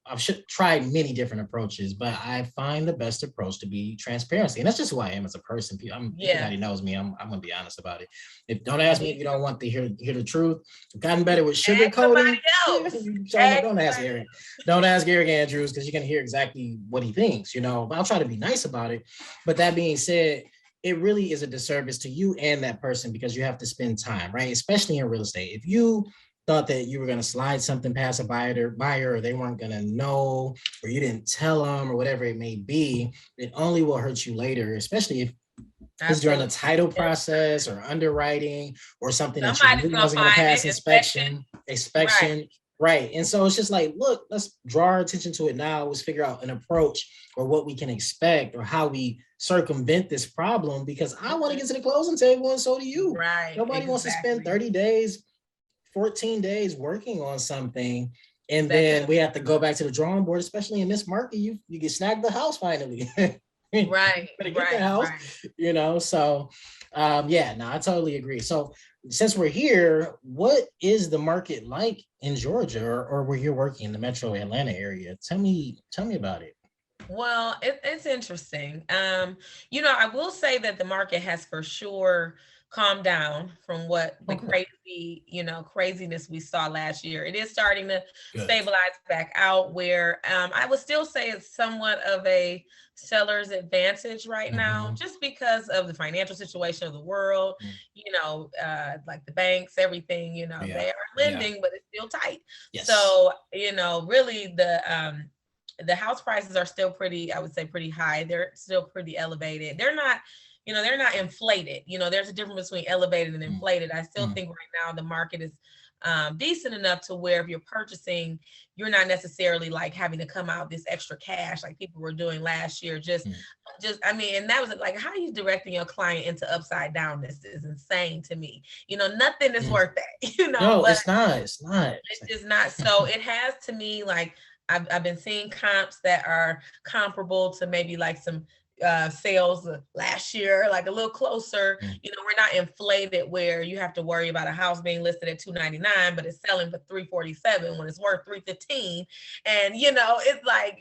Speaker 1: I've tried many different approaches, but I find the best approach to be transparency, and that's just who I am as a person. If
Speaker 2: Yeah,
Speaker 1: anybody knows me, I'm gonna be honest about it. If don't ask me
Speaker 2: me
Speaker 1: if you
Speaker 2: too.
Speaker 1: don't want to hear the truth. I've gotten better with
Speaker 2: Ask somebody
Speaker 1: sugarcoating.
Speaker 2: else.
Speaker 1: You
Speaker 2: Ask
Speaker 1: don't ask
Speaker 2: somebody
Speaker 1: Eric. Don't ask Eric Andrews because you're gonna hear exactly what he thinks. But I'll try to be nice about it. But that being said, it really is a disservice to you and that person because you have to spend time, right? Especially in real estate. If you thought that you were going to slide something past a buyer or they weren't going to know or you didn't tell them or whatever it may be, it only will hurt you later, especially if it's during the
Speaker 2: Absolutely.
Speaker 1: title
Speaker 2: Yeah.
Speaker 1: process or underwriting or something that you
Speaker 2: Somebody's
Speaker 1: knew
Speaker 2: gonna
Speaker 1: wasn't going to
Speaker 2: find
Speaker 1: pass
Speaker 2: it, inspection. Right.
Speaker 1: inspection. Right. And so it's just like, look, let's draw our attention to it now. Let's figure out an approach or what we can expect or how we circumvent this problem because I want to
Speaker 2: Mhm.
Speaker 1: get to the closing table and so do you.
Speaker 2: Right.
Speaker 1: Nobody wants to spend
Speaker 2: Exactly.
Speaker 1: 30 days, 14 days working on something. And
Speaker 2: Exactly.
Speaker 1: then we have to go back to the drawing board, especially in this market. You get snagged the house finally. You
Speaker 2: Right.
Speaker 1: better get the
Speaker 2: Right.
Speaker 1: house,
Speaker 2: Right.
Speaker 1: So yeah, no, I totally agree. So since we're here, what is the market like in Georgia or where you're working in the metro Atlanta area? Tell me about it.
Speaker 2: Well, it's interesting. I will say that the market has for sure calmed down from what the
Speaker 1: Oh, good.
Speaker 2: craziness we saw last year. It is starting to
Speaker 1: Good.
Speaker 2: stabilize back out where I would still say it's somewhat of a seller's advantage right now,
Speaker 1: Mm-hmm.
Speaker 2: just because of the financial situation of the world, like the banks, everything,
Speaker 1: Yeah.
Speaker 2: they are
Speaker 1: Yeah.
Speaker 2: lending, but it's still tight.
Speaker 1: Yes.
Speaker 2: So, really the house prices are still pretty, I would say pretty high. They're still pretty elevated. They're not inflated. There's a difference between elevated and
Speaker 1: Mm,
Speaker 2: inflated. I still
Speaker 1: mm,
Speaker 2: think right now the market is decent enough to where if you're purchasing, you're not necessarily like having to come out this extra cash like people were doing last year.
Speaker 1: mm,
Speaker 2: I mean, and that was like, how are you directing your client into upside downness is insane to me. Nothing is
Speaker 1: mm.
Speaker 2: worth that,
Speaker 1: No,
Speaker 2: but
Speaker 1: it's not. It's not.
Speaker 2: it's just not. So it has to me like I've been seeing comps that are comparable to maybe like some sales last year, like a little closer.
Speaker 1: Mm,
Speaker 2: We're not inflated where you have to worry about a house being listed at 299, but it's selling for 347 when it's worth 315. And it's like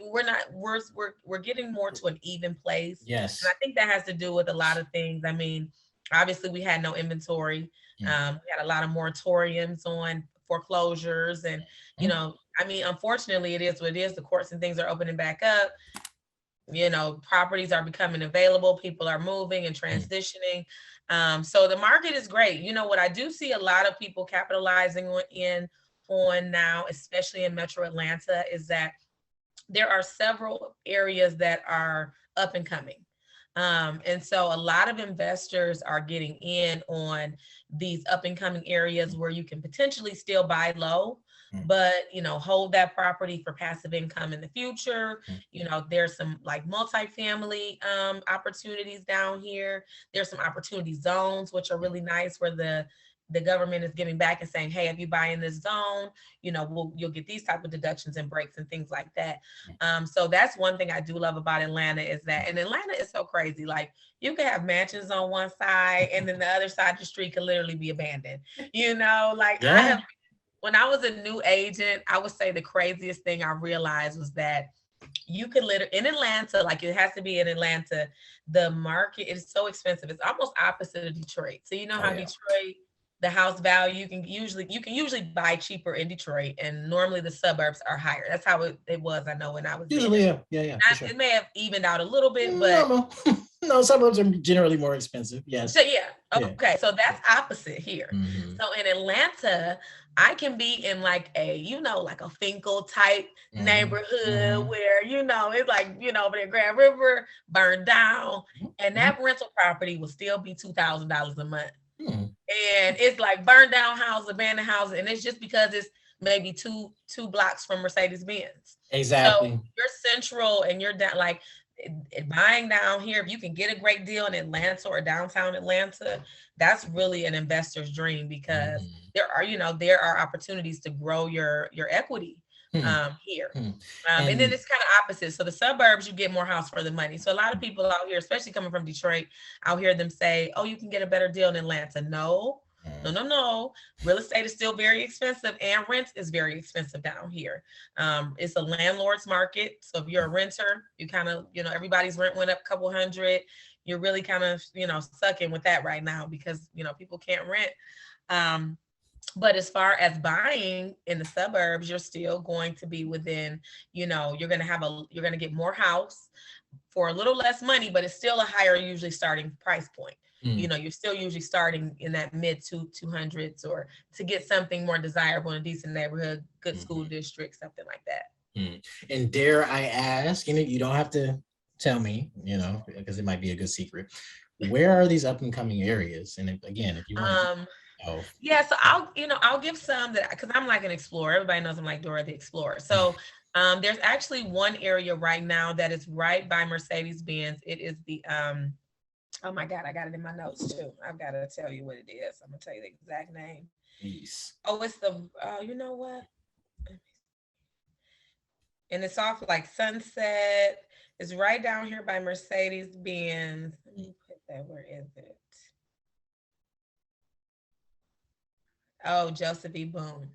Speaker 2: we're getting more to an even place. And I
Speaker 1: yes.
Speaker 2: think that has to do with a lot of things. I mean, obviously we had no inventory.
Speaker 1: Mm,
Speaker 2: We had a lot of moratoriums on foreclosures and
Speaker 1: mm,
Speaker 2: I mean, unfortunately, it is what it is. The courts and things are opening back up. Properties are becoming available. People are moving and
Speaker 1: mm,
Speaker 2: transitioning. So the market is great. What I do see a lot of people capitalizing on now, especially in Metro Atlanta, is that there are several areas that are up and coming. And so a lot of investors are getting in on these up and coming areas where you can potentially still buy low, but hold that property for passive income in the future. There's some like multifamily opportunities down here. There's some opportunity zones which are really nice, where the government is giving back and saying, hey, if you buy in this zone, you'll get these type of deductions and breaks and things like that. So that's one thing I do love about Atlanta, is that, and Atlanta is so crazy. Like, you can have mansions on one side and then the other side of the street could literally be abandoned. Like, I have, when I was a new agent, I would say the craziest thing I realized was that you could literally, in Atlanta, like it has to be in Atlanta, the market is so expensive. It's almost opposite of Detroit. So how Detroit, the house value, you can usually buy cheaper in Detroit, and normally the suburbs are higher. That's how it was, I know, when I was
Speaker 1: usually
Speaker 2: there.
Speaker 1: for sure.
Speaker 2: It may have evened out a little bit, but
Speaker 1: no, suburbs are generally more expensive. Yes.
Speaker 2: So okay. So that's opposite here. So in Atlanta, I can be in like like a Finkel type neighborhood where, it's like, over there, Grand River burned down, and that rental property will still be $2,000 a month. And it's like burned down houses, abandoned houses, and it's just because it's maybe two blocks from Mercedes-Benz.
Speaker 1: Exactly.
Speaker 2: So you're central and you're down, like, buying down here, if you can get a great deal in Atlanta or downtown Atlanta, that's really an investor's dream, because there are opportunities to grow your equity here. And then it's kind of opposite. So the suburbs, you get more house for the money. So a lot of people out here, especially coming from Detroit, I'll hear them say, oh, you can get a better deal in Atlanta. No. Real estate is still very expensive, and rent is very expensive down here. It's a landlord's market. So if you're a renter, you kind of, everybody's rent went up a couple hundred. You're really kind of, sucking with that right now, because, people can't rent. But as far as buying in the suburbs, you're still going to be within, you're going to get more house for a little less money, but it's still a higher usually starting price point. You're still usually starting in that mid 200s, or to get something more desirable in a decent neighborhood, good school district, something like that.
Speaker 1: And dare I ask, you don't have to tell me, because it might be a good secret. Where are these up and coming areas? And again, if you want
Speaker 2: yeah, so I'll give some, that, because I'm like an explorer. Everybody knows I'm like Dora the Explorer. So there's actually one area right now that is right by Mercedes-Benz. It is the oh my God, I got it in my notes too. I've got to tell you what it is. I'm gonna tell you the exact name.
Speaker 1: Please.
Speaker 2: Oh, it's the you know what? And it's off like Sunset. It's right down here by Mercedes-Benz. Let me put that. Where is it? Oh, Joseph E. Boone.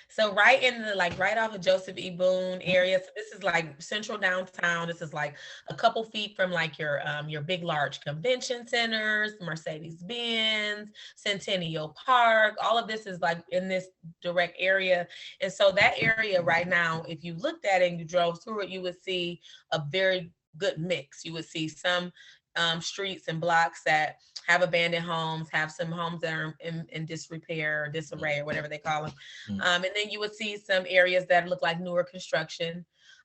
Speaker 2: So right in the, like, right off of Joseph E. Boone area. So this is like central downtown. This is like a couple feet from like your big, large convention centers, Mercedes-Benz, Centennial Park. All of this is like in this direct area. And so that area right now, if you looked at it and you drove through it, you would see a very good mix. You would see some streets and blocks that have abandoned homes, have some homes that are in disrepair or disarray or whatever they call them. And then you would see some areas that look like newer construction.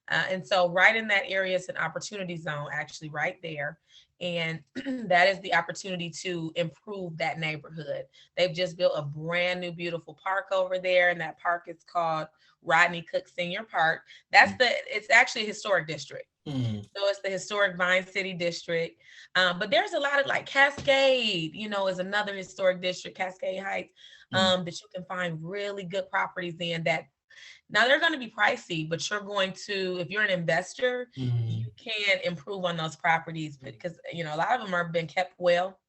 Speaker 2: And so right in that area is an opportunity zone, actually right there. And that is the opportunity to improve that neighborhood. They've just built a brand new, beautiful park over there. And that park is called Rodney Cook Senior Park. It's actually a historic district. So it's the historic Vine City district. But there's a lot of like Cascade, is another historic district, Cascade Heights, that you can find really good properties in. That now they're going to be pricey, but you're going to, if you're an investor, you can improve on those properties, because, a lot of them have been kept well.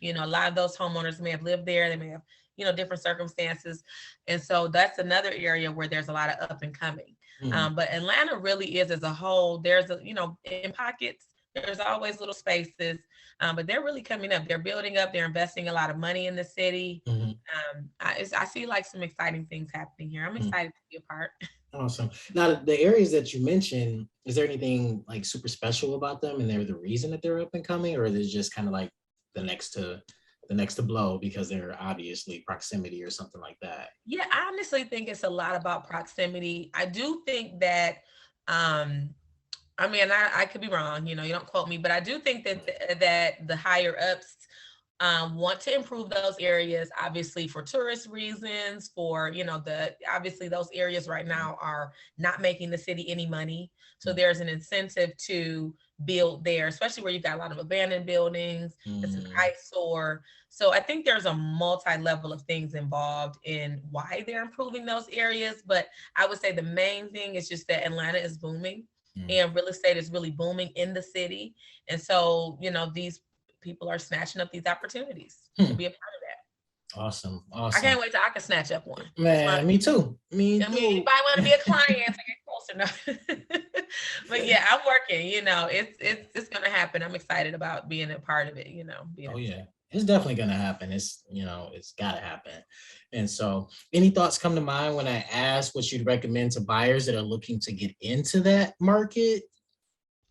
Speaker 2: A lot of those homeowners may have lived there. They may have, different circumstances. And so that's another area where there's a lot of up and coming. But Atlanta really is, as a whole, there's in pockets, there's always little spaces, but they're really coming up. They're building up. They're investing a lot of money in the city. I see like some exciting things happening here. I'm excited to be a part.
Speaker 1: Awesome. Now, the areas that you mentioned, is there anything like super special about them, and they're the reason that they're up and coming, or is it just kind of like the next to blow because they're obviously proximity or something like that?
Speaker 2: Yeah, I honestly think it's a lot about proximity. I do think that I mean, I could be wrong, you know, you don't quote me, but I do think that that the higher ups want to improve those areas, obviously for tourist reasons, for, you know, the obviously those areas right now are not making the city any money. So there's an incentive to build there, especially where you've got a lot of abandoned buildings. It's an
Speaker 1: Mm,
Speaker 2: eyesore. So I think there's a multi-level of things involved in why they're improving those areas. But I would say the main thing is just that Atlanta is booming
Speaker 1: mm,
Speaker 2: and real estate is really booming in the city. And so, you know, these people are snatching up these opportunities to
Speaker 1: hmm.
Speaker 2: be a part of that.
Speaker 1: Awesome.
Speaker 2: I
Speaker 1: Awesome.
Speaker 2: can't wait till I can snatch up one. It's fun.
Speaker 1: Man, me too. Me
Speaker 2: I mean,
Speaker 1: too.
Speaker 2: anybody want to be a client to get closer? No. But yeah, I'm working. You know, it's gonna happen. I'm excited about being a part of it. You know, being
Speaker 1: Oh
Speaker 2: in
Speaker 1: yeah. It's definitely gonna happen. It's it's gotta happen. And so any thoughts come to mind when I ask what you'd recommend to buyers that are looking to get into that market?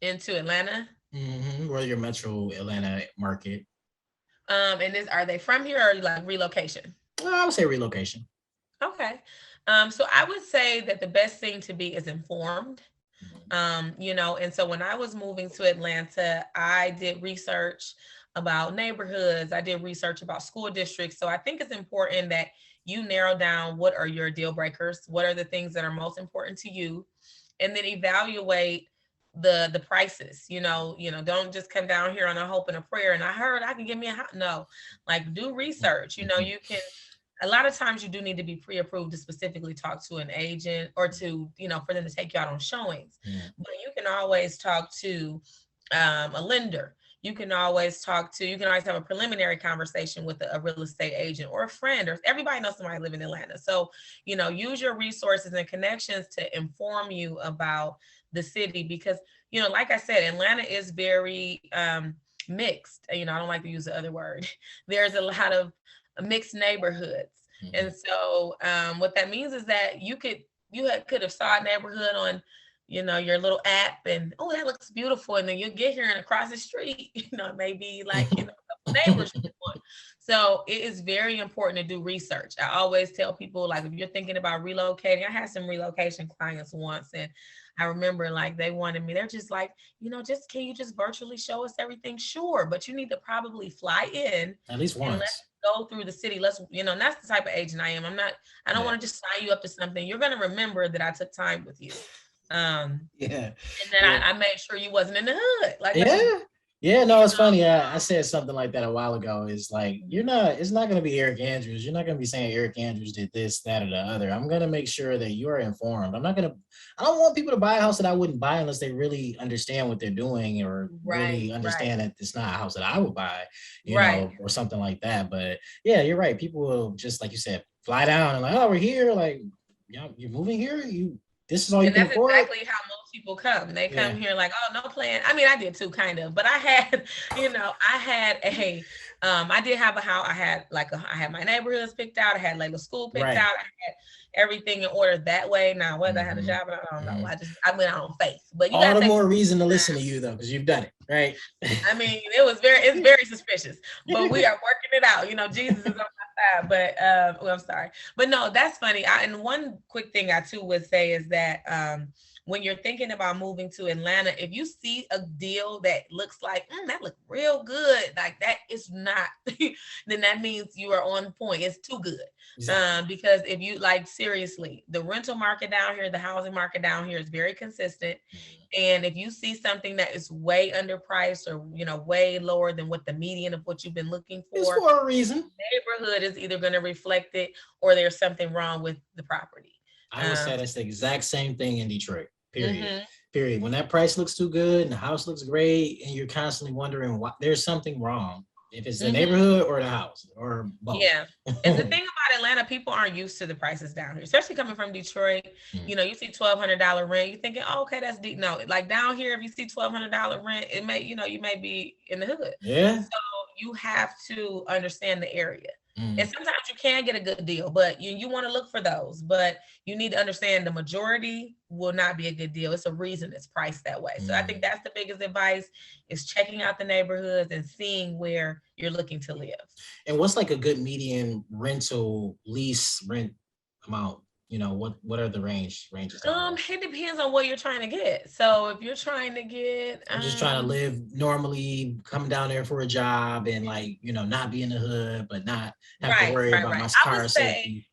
Speaker 2: into Atlanta.
Speaker 1: Or your metro Atlanta market?
Speaker 2: And this are they from here or like relocation?
Speaker 1: I would say relocation.
Speaker 2: Okay. So I would say that the best thing to be is informed.
Speaker 1: Mhm.
Speaker 2: You know, and so when I was moving to Atlanta, I did research about neighborhoods, I did research about school districts. So I think it's important that you narrow down what are your deal breakers, what are the things that are most important to you, and then evaluate the prices. Don't just come down here on a hope and a prayer and I heard I can get me a house. No, like do research. You know, you can a lot of times you do need to be pre-approved to specifically talk to an agent or to, for them to take you out on showings.
Speaker 1: Yeah.
Speaker 2: But you can always talk to a lender. You can always have a preliminary conversation with a real estate agent or a friend, or everybody knows somebody live in Atlanta. So, use your resources and connections to inform you about the city because, like I said, Atlanta is very mixed. I don't like to use the other word. There's a lot of mixed neighborhoods. And
Speaker 1: Mhm.
Speaker 2: so what that means is that could have saw a neighborhood on, your little app and oh, that looks beautiful. And then you get here and across the street, it may be like, a couple neighbors. So it is very important to do research. I always tell people, like, if you're thinking about relocating, I had some relocation clients once, and I remember like they wanted me, they're just like, just can you just virtually show us everything? Sure, but you need to probably fly in
Speaker 1: At least
Speaker 2: and let's
Speaker 1: once.
Speaker 2: go through the city. And that's the type of agent I am. I don't
Speaker 1: Yeah.
Speaker 2: want to just sign you up to something. You're going to remember that I took time with you.
Speaker 1: Yeah.
Speaker 2: And then
Speaker 1: Yeah.
Speaker 2: I made sure you wasn't in the hood. Like, let's just,
Speaker 1: Yeah. Yeah, no, it's funny. I
Speaker 2: um,
Speaker 1: said something like that a while ago. It's like it's not gonna be Eric Andrews. You're not gonna be saying Eric Andrews did this, that, or the other. I'm gonna make sure that you are informed. I don't want people to buy a house that I wouldn't buy unless they really understand what they're doing or
Speaker 2: right,
Speaker 1: really
Speaker 2: right,
Speaker 1: understand that it's not a house that I would buy,
Speaker 2: right.
Speaker 1: or something like that. But yeah, you're right. People will just like you said, fly down and like, oh, we're here. Like, you're moving here. This is all you
Speaker 2: And
Speaker 1: can
Speaker 2: that's
Speaker 1: afford.
Speaker 2: exactly how most people come. They come
Speaker 1: Yeah.
Speaker 2: here like, oh, no plan. I mean, I did too, kind of, but I had, I had I did have a house. I had my neighborhoods picked out. I had like the school picked
Speaker 1: Right.
Speaker 2: out. I had everything in order that way. Now, whether I had a
Speaker 1: Hmm.
Speaker 2: job, I don't know.
Speaker 1: Hmm.
Speaker 2: I went out on faith, but you
Speaker 1: All
Speaker 2: gotta
Speaker 1: the
Speaker 2: take
Speaker 1: more
Speaker 2: some
Speaker 1: reason to listen to
Speaker 2: time.
Speaker 1: you though, because you've done it, right?
Speaker 2: I mean, it's very suspicious, but we are working it out. Jesus is on my side, but well, I'm sorry, but no, that's funny. And one quick thing I too would say is that when you're thinking about moving to Atlanta, if you see a deal that looks like that look real good, like that is not, then that means you are on point. It's too good.
Speaker 1: Exactly.
Speaker 2: Because if you like seriously, the rental market down here, the housing market down here is very consistent. And if you see something that is way underpriced or way lower than what the median of what you've been looking
Speaker 1: It's
Speaker 2: for,
Speaker 1: for a reason.
Speaker 2: neighborhood is either going to reflect it or there's something wrong with the property.
Speaker 1: I would
Speaker 2: Um,
Speaker 1: say that's the exact same thing in Detroit. Period.
Speaker 2: mhm.
Speaker 1: Period. When that price looks too good and the house looks great, and you're constantly wondering why there's something wrong. If it's the
Speaker 2: Mhm.
Speaker 1: neighborhood or the house or both.
Speaker 2: Yeah. And the thing about Atlanta, people aren't used to the prices down here, especially coming from Detroit. You see $1,200 rent, you're thinking, oh, okay, that's deep. No, like down here, if you see $1,200 rent, it may, you may be in the hood.
Speaker 1: Yeah.
Speaker 2: So you have to understand the area. And
Speaker 1: Mm,
Speaker 2: sometimes you can get a good deal, but you want to look for those. But you need to understand the majority will not be a good deal. It's a reason it's priced that way. So I think
Speaker 1: mm.
Speaker 2: that's the biggest advice is checking out the neighborhoods and seeing where you're looking to live.
Speaker 1: And what's like a good median rental lease rent amount? what are the ranges down there?
Speaker 2: It depends on what you're trying to get. So if you're trying to get,
Speaker 1: I'm just trying to live normally, come down there for a job and like, not be in the hood, but not have to worry about
Speaker 2: right.
Speaker 1: my
Speaker 2: I would
Speaker 1: car
Speaker 2: say
Speaker 1: safety.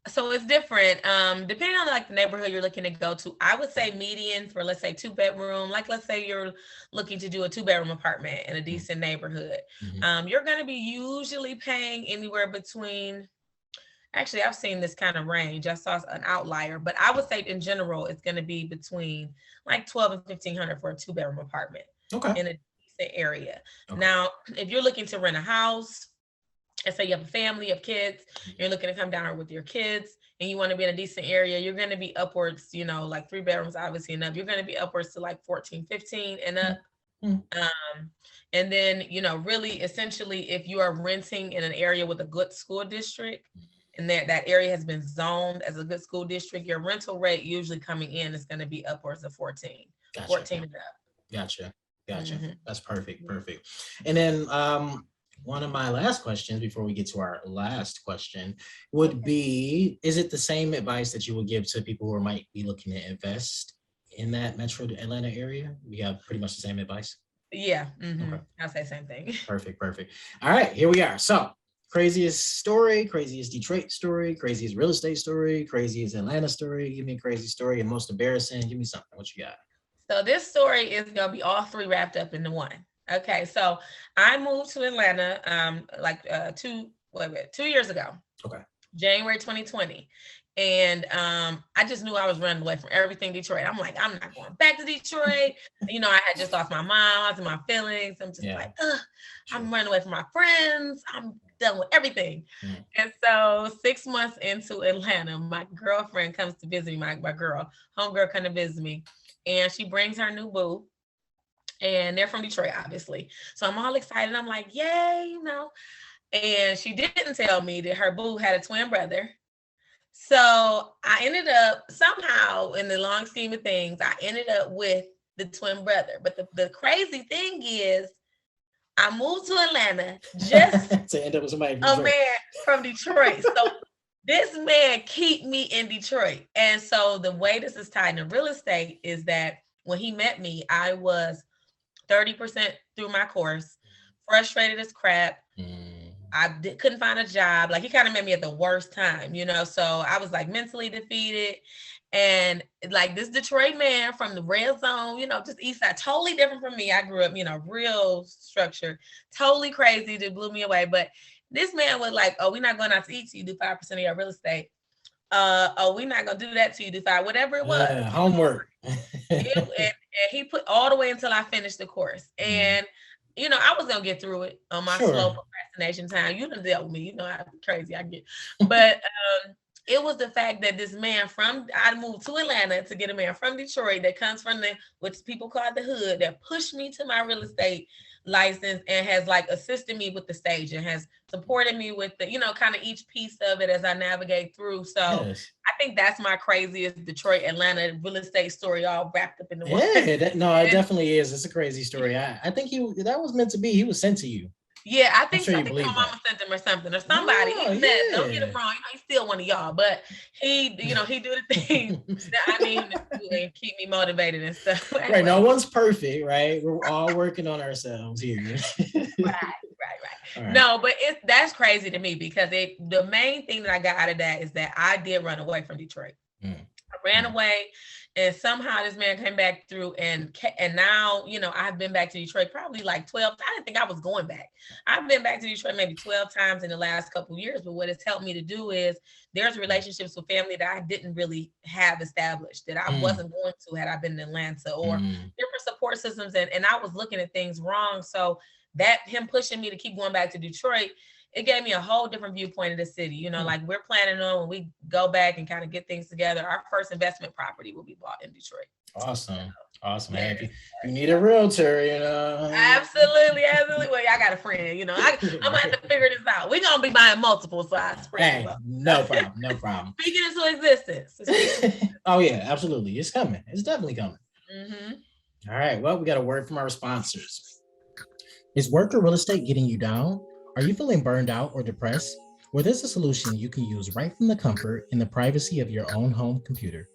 Speaker 2: so it's different. Depending on like the neighborhood you're looking to go to, I would say median for let's say 2 bedroom. Like let's say you're looking to do a 2 bedroom apartment in a decent neighborhood.
Speaker 1: Mm-hmm.
Speaker 2: You're going to be usually paying anywhere between. Actually, I've seen this kind of range. I saw an outlier, but I would say in general, it's going to be between like 12 and 1500 for a 2 bedroom apartment
Speaker 1: Okay.
Speaker 2: in a decent area.
Speaker 1: Okay.
Speaker 2: Now, if you're looking to rent a house, let's say you have a family of kids, you're looking to come down here with your kids and you want to be in a decent area, you're going to be upwards, like 3 bedrooms, obviously enough. You're going to be upwards to like 14, 15 and up. And then, really essentially, if you are renting in an area with a good school district and that area has been zoned as a good school district, your rental rate usually coming in is going to be upwards of 14,
Speaker 1: Gotcha.
Speaker 2: 14 and up.
Speaker 1: Gotcha. That's perfect. And then one of my last questions before we get to our last question would be, is it the same advice that you would give to people who might be looking to invest in that Metro Atlanta area? We have pretty much the same advice.
Speaker 2: Yeah. Okay. I'll say same thing.
Speaker 1: Perfect. All right, here we are. So craziest story, craziest Detroit story, craziest real estate story, craziest Atlanta story. Give me a crazy story, and most embarrassing. Give me something. What you got?
Speaker 2: So this story is gonna be all three wrapped up into one. Okay, so I moved to Atlanta 2 years ago.
Speaker 1: Okay.
Speaker 2: January 2020. And I just knew I was running away from everything Detroit. I'm like, I'm not going back to Detroit. I had just lost my mom. I was in my feelings. I'm just like, I'm running away from my friends. I'm done with everything. And so 6 months into Atlanta, my girlfriend comes to visit me, my homegirl come to visit me. And she brings her new boo. And they're from Detroit, obviously. So I'm all excited. I'm like, yay, And she didn't tell me that her boo had a twin brother. So I ended up somehow, in the long scheme of things, I ended up with the twin brother. But the crazy thing is, I moved to Atlanta just
Speaker 1: to end up with somebody
Speaker 2: a man from Detroit. So this man keep me in Detroit. And so the way this is tied in real estate is that when he met me, I was 30% through my course, frustrated as crap. I couldn't find a job. Like, he kind of met me at the worst time, so I was like mentally defeated. And like this Detroit man from the red zone, just east side, totally different from me. I grew up, real structure, totally crazy, that blew me away. But this man was like, oh, we're not going out to eat till you do 5% of your real estate. We're not going to do that till you do 5%, whatever it was.
Speaker 1: Homework.
Speaker 2: and he put all the way until I finished the course. And I was gonna get through it on my slow procrastination time. You done dealt with me, you know how crazy I get. But it was the fact that this man I moved to Atlanta to get a man from Detroit that comes from what people call the hood, that pushed me to my real estate license and has like assisted me with the stage and has supported me with the, kind of each piece of it as I navigate through. So I think that's my craziest Detroit, Atlanta real estate story, all wrapped up in the one.
Speaker 1: Yeah, it definitely is. It's a crazy story. I think that was meant to be. He was sent to you.
Speaker 2: Yeah, I think my mama sent him or something, or somebody. He said, don't get it wrong, he's still one of y'all, but he do the thing that I need him to do and keep me motivated and stuff.
Speaker 1: Anyway. Right, no one's perfect, right? We're all working on ourselves here.
Speaker 2: Right. Right. No, but that's crazy to me because the main thing that I got out of that is that I did run away from Detroit. I ran away. And somehow this man came back through and now, I've been back to Detroit probably like 12. I didn't think I was going back. I've been back to Detroit maybe 12 times in the last couple of years. But what it's helped me to do is there's relationships with family that I didn't really have established, that I wasn't going to had I been in Atlanta, or different support systems. And I was looking at things wrong. So that him pushing me to keep going back to Detroit, it gave me a whole different viewpoint of the city. Like we're planning on when we go back and kind of get things together, our first investment property will be bought in Detroit.
Speaker 1: Awesome. Hey, if you need a realtor,
Speaker 2: Absolutely. Well, I got a friend, I'm gonna have to figure this out. We're gonna be buying multiple, so I spread.
Speaker 1: Hey, no problem.
Speaker 2: Speaking into existence.
Speaker 1: Oh yeah, absolutely. It's coming. It's definitely coming. All right. Well, we got a word from our sponsors. Is work or real estate getting you down? Are you feeling burned out or depressed? where there's a solution you can use right from the comfort and the privacy of your own home computer.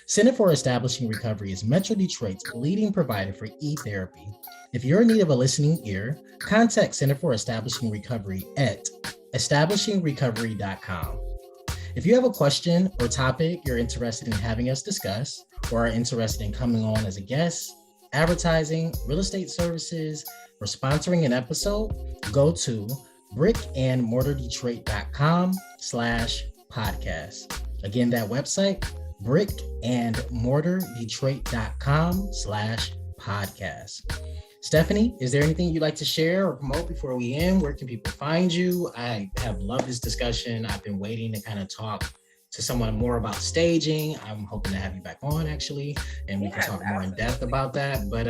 Speaker 1: Center for Establishing Recovery is Metro Detroit's leading provider for e-therapy. If you're in need of a listening ear, contact Center for Establishing Recovery at establishingrecovery.com. If you have a question or topic you're interested in having us discuss, or are interested in coming on as a guest, advertising, real estate services, or sponsoring an episode, go to brickandmortardetroit.com/podcast. Again, that website, brickandmortardetroit.com/podcast. Stephanie, is there anything you'd like to share or promote before we end? Where can people find you? I have loved this discussion. I've been waiting to kind of talk to someone more about staging. I'm hoping to have you back on actually, and we can talk more in depth about that. But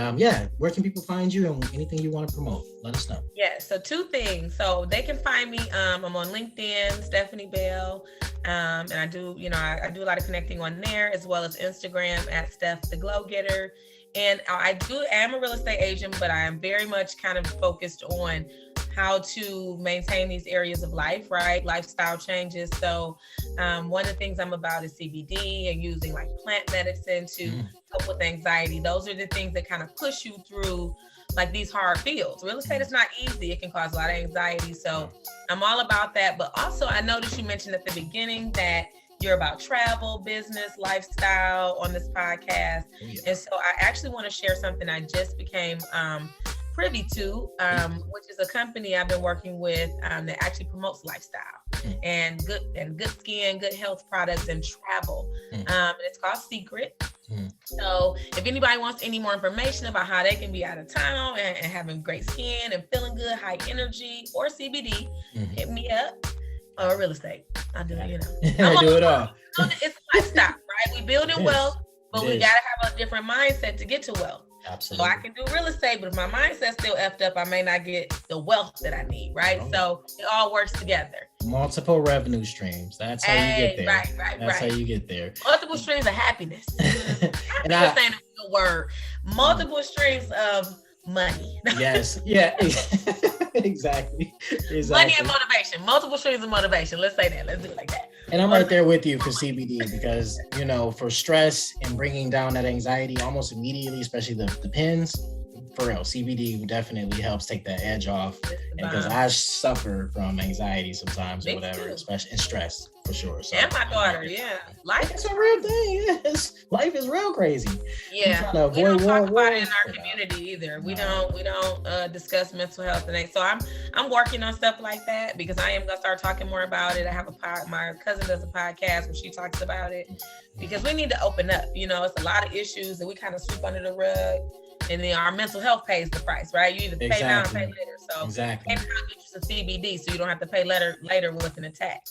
Speaker 1: where can people find you and anything you want to promote? Let us know.
Speaker 2: Yeah, so two things. So they can find me. I'm on LinkedIn, Stephanie Bell, and I do a lot of connecting on there, as well as Instagram at Steph the Glow Getter. And I am a real estate agent, but I am very much kind of focused on how to maintain these areas of life, right? Lifestyle changes. So one of the things I'm about is CBD and using like plant medicine to help with anxiety. Those are the things that kind of push you through like these hard fields. Real estate is not easy. It can cause a lot of anxiety. So I'm all about that. But also I noticed you mentioned at the beginning that you're about travel, business, lifestyle on this podcast. And so I actually want to share something I just became privy to, which is a company I've been working with that actually promotes lifestyle and good skin, good health products and travel. It's called Secret. So if anybody wants any more information about how they can be out of town and having great skin and feeling good, high energy, or CBD, hit me up. Or real estate. I do,
Speaker 1: I do it all.
Speaker 2: It's a lifestyle, right? We building wealth, but we gotta have a different mindset to get to wealth.
Speaker 1: Absolutely.
Speaker 2: So I can do real estate, but if my mindset's still effed up, I may not get the wealth that I need, right? So it all works together.
Speaker 1: Multiple revenue streams. That's how you get there.
Speaker 2: Right.
Speaker 1: That's how you get there.
Speaker 2: Multiple streams of happiness. And I'm saying the word. Multiple streams of money.
Speaker 1: Yes. Yeah. Exactly.
Speaker 2: Money and motivation. Multiple streams of motivation. Let's say that. Let's do it like that.
Speaker 1: And I'm right there with you for CBD because, for stress and bringing down that anxiety almost immediately, especially the pins, for real, CBD definitely helps take that edge off. Because I suffer from anxiety sometimes or whatever, especially in stress for sure. So,
Speaker 2: and my daughter, life
Speaker 1: is a real thing. Yes, life is real crazy.
Speaker 2: Yeah, we don't talk about it in our community either. We don't discuss mental health and so I'm working on stuff like that because I am gonna start talking more about it. I have my cousin does a podcast where she talks about it because we need to open up. It's a lot of issues that we kind of sweep under the rug. And then our mental health pays the price, right? You either pay now or pay later. So pay now get you some CBD so you don't have to pay later with an attack,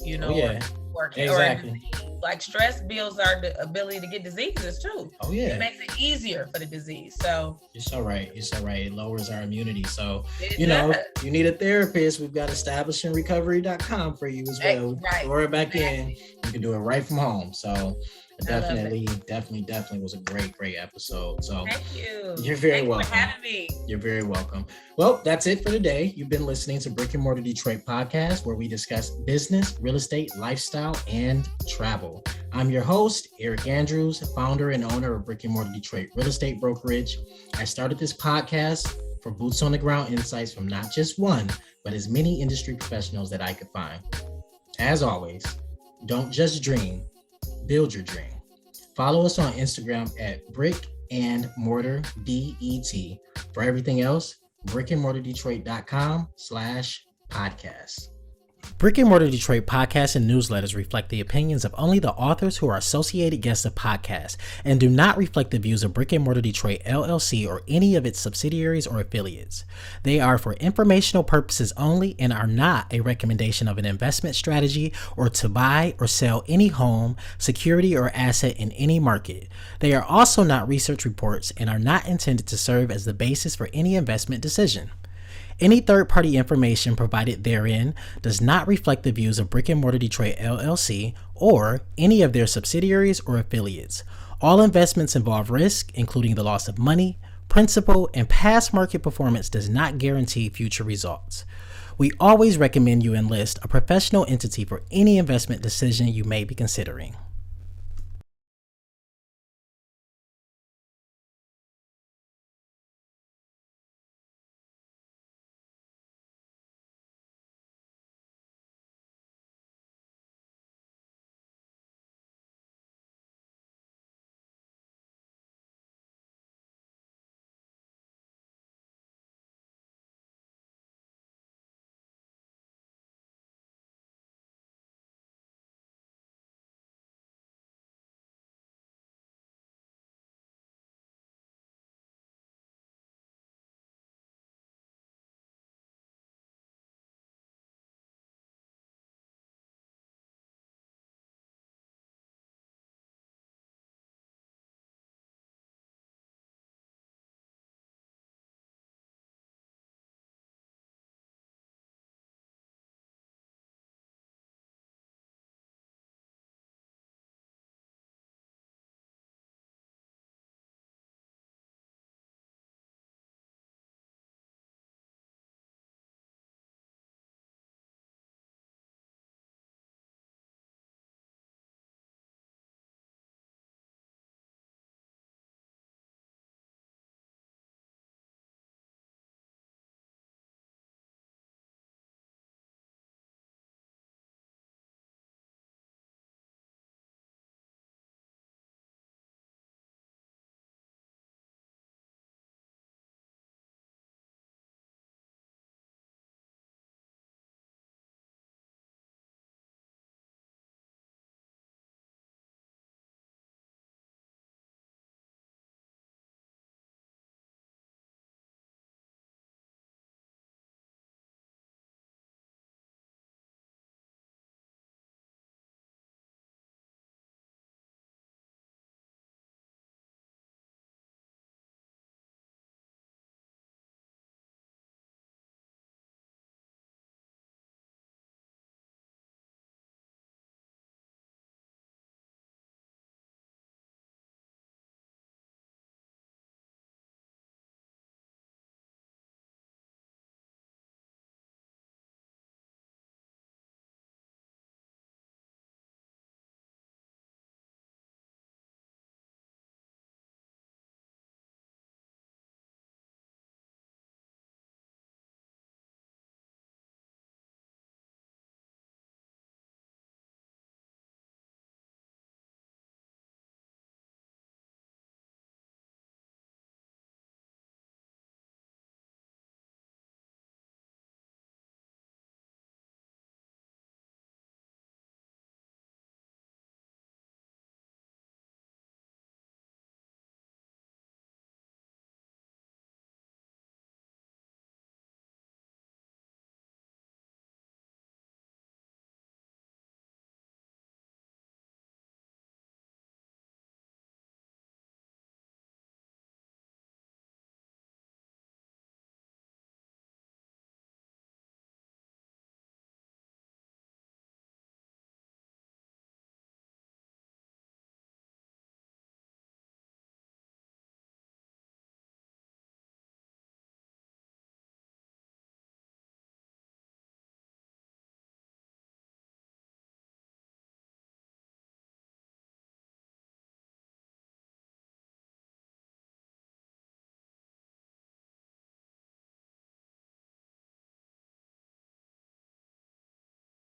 Speaker 2: or like stress builds our ability to get diseases too. It makes it easier for the disease. So
Speaker 1: you're so right. It lowers our immunity. So you need a therapist. We've got establishingrecovery.com for you as well. Throw it back in. You can do it right from home. So definitely was a great episode. So
Speaker 2: thank you.
Speaker 1: You're very welcome.
Speaker 2: For having me.
Speaker 1: You're very welcome. Well, that's it for today. You've been listening to Brick and Mortar Detroit podcast, where we discuss business, real estate, lifestyle, and travel. I'm your host, Eric Andrews, founder and owner of Brick and Mortar Detroit Real Estate Brokerage. I started this podcast for boots on the ground insights from not just one, but as many industry professionals that I could find. As always, don't just dream, build your dream. Follow us on Instagram at Brick and Mortar DET. For everything else, brickandmortardetroit.com/podcast. Brick and Mortar Detroit podcasts and newsletters reflect the opinions of only the authors who are associated guests of podcasts and do not reflect the views of Brick and Mortar Detroit LLC or any of its subsidiaries or affiliates. They are for informational purposes only and are not a recommendation of an investment strategy or to buy or sell any home, security, or asset in any market. They are also not research reports and are not intended to serve as the basis for any investment decision. Any third-party information provided therein does not reflect the views of Brick and Mortar Detroit LLC or any of their subsidiaries or affiliates. All investments involve risk, including the loss of money, principal, and past market performance does not guarantee future results. We always recommend you enlist a professional entity for any investment decision you may be considering.